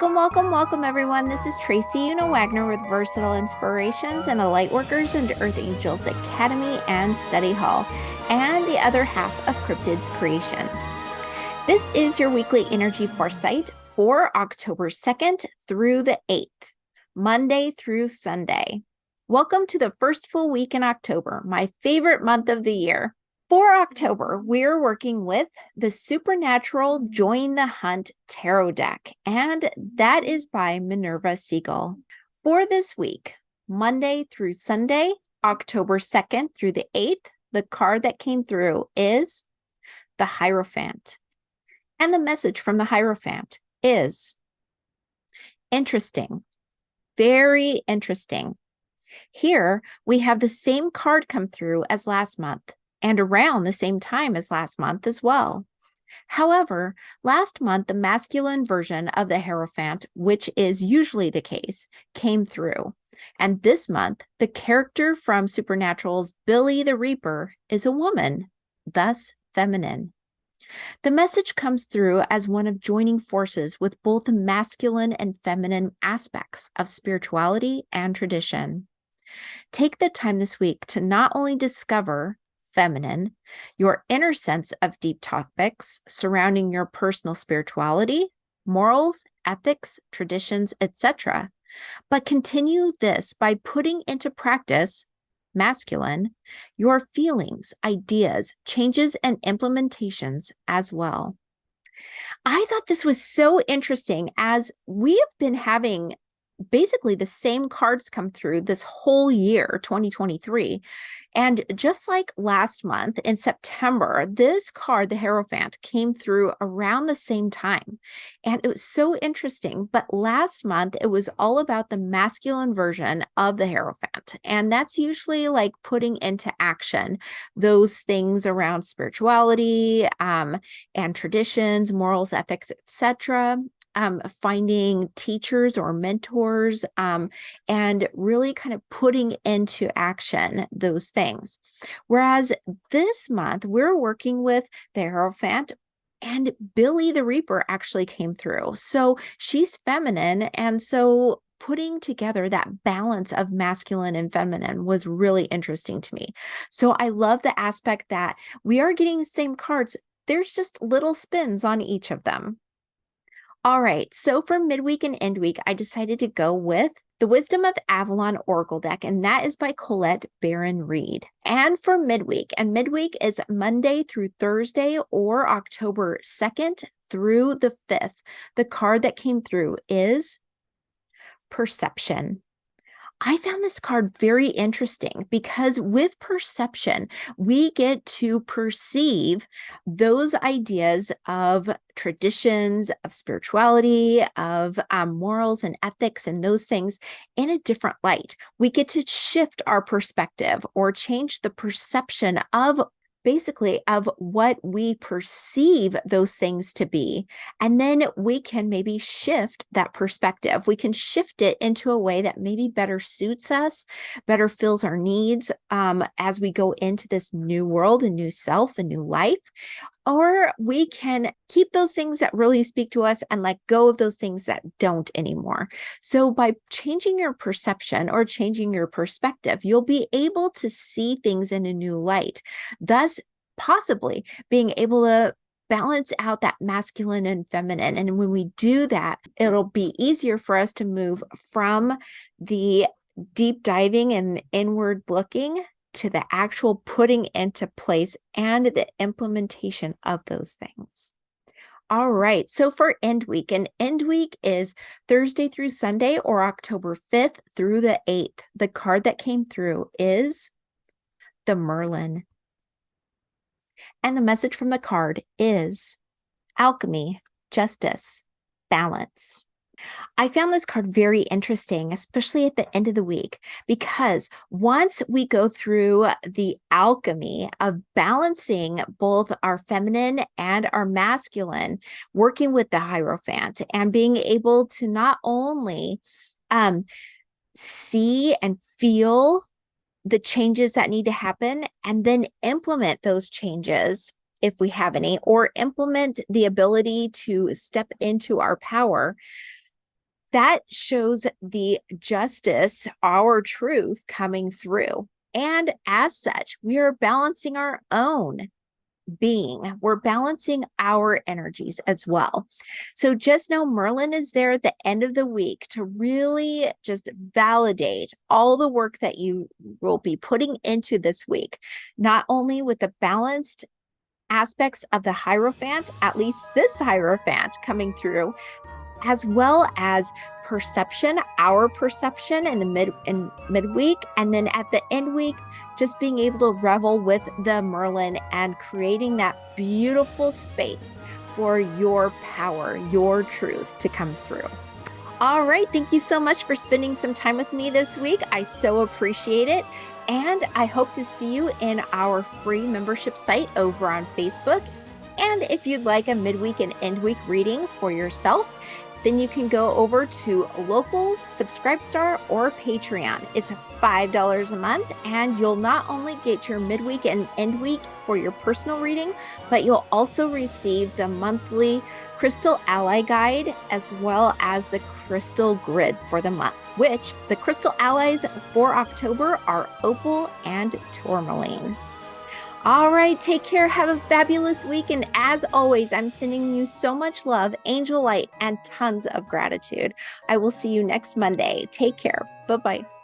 Welcome, everyone. This is Tracy Una Wagner with Versatile Inspirations and the Lightworkers and Earth Angels Academy and Study Hall, and the other half of Cryptids Creations. This is your weekly energy foresight for October 2nd through the 8th, Monday through Sunday. Welcome to the first full week in October, my favorite month of the year. For October, we're working with the Supernatural Join the Hunt Tarot deck, and that is by Minerva Siegel. For this week, Monday through Sunday, October 2nd through the 8th, the card that came through is the Hierophant. And the message from the Hierophant is interesting, very interesting. Here, we have the same card come through as last month, and around the same time as last month as well. However, last month, the masculine version of the Hierophant, which is usually the case, came through. And this month, the character from Supernatural's Billie the Reaper is a woman, thus feminine. The message comes through as one of joining forces with both the masculine and feminine aspects of spirituality and tradition. Take the time this week to not only discover feminine, your inner sense of deep topics surrounding your personal spirituality, morals, ethics, traditions, etc., but continue this by putting into practice, masculine, your feelings, ideas, changes, and implementations as well. I thought this was so interesting as we have been having basically the same cards come through this whole year, 2023. And just like last month in September, this card, the Hierophant, came through around the same time. And it was so interesting. But last month, it was all about the masculine version of the Hierophant. And that's usually like putting into action those things around spirituality and traditions, morals, ethics, etc. Finding teachers or mentors, and really kind of putting into action those things. Whereas this month, we're working with the Hierophant, and Billie the Reaper actually came through. So she's feminine, and so putting together that balance of masculine and feminine was really interesting to me. So I love the aspect that we are getting the same cards. There's just little spins on each of them. All right, so for midweek and end week, I decided to go with the Wisdom of Avalon Oracle deck, and that is by Colette Baron Reed. And for midweek, and midweek is Monday through Thursday or October 2nd through the 5th, the card that came through is Perception. I found this card very interesting because with perception, we get to perceive those ideas of traditions, of spirituality, of morals and ethics and those things in a different light. We get to shift our perspective or change the perception of basically of what we perceive those things to be. And then we can maybe shift that perspective. We can shift it into a way that maybe better suits us, better fills our needs as we go into this new world, a new self, a new life. Or we can keep those things that really speak to us and let go of those things that don't anymore. So by changing your perception or changing your perspective, you'll be able to see things in a new light, thus possibly being able to balance out that masculine and feminine. And when we do that, it'll be easier for us to move from the deep diving and inward looking to the actual putting into place and the implementation of those things. All right, so for end week, and end week is Thursday through Sunday or October 5th through the 8th. The card that came through is the Merlin. And the message from the card is alchemy, justice, balance. I found this card very interesting, especially at the end of the week, because once we go through the alchemy of balancing both our feminine and our masculine, working with the Hierophant and being able to not only see and feel the changes that need to happen and then implement those changes if we have any, or implement the ability to step into our power, That shows the justice, our truth coming through. And as such, we are balancing our own being. We're balancing our energies as well. So just know Merlin is there at the end of the week to really just validate all the work that you will be putting into this week, not only with the balanced aspects of the Hierophant, at least this Hierophant coming through, as well as perception, our perception in the midweek, and then at the end week, just being able to revel with the Merlin and creating that beautiful space for your power, your truth to come through. All right, thank you so much for spending some time with me this week. I so appreciate it. And I hope to see you in our free membership site over on Facebook. And if you'd like a midweek and end week reading for yourself, then you can go over to Locals, Subscribestar, or Patreon. It's $5 a month, and you'll not only get your midweek and end week for your personal reading, but you'll also receive the monthly Crystal Ally Guide, as well as the Crystal Grid for the month, which the Crystal Allies for October are Opal and Tourmaline. All right, take care. Have a fabulous week. And as always, I'm sending you so much love, angel light, and tons of gratitude. I will see you next Monday. Take care. Bye-bye.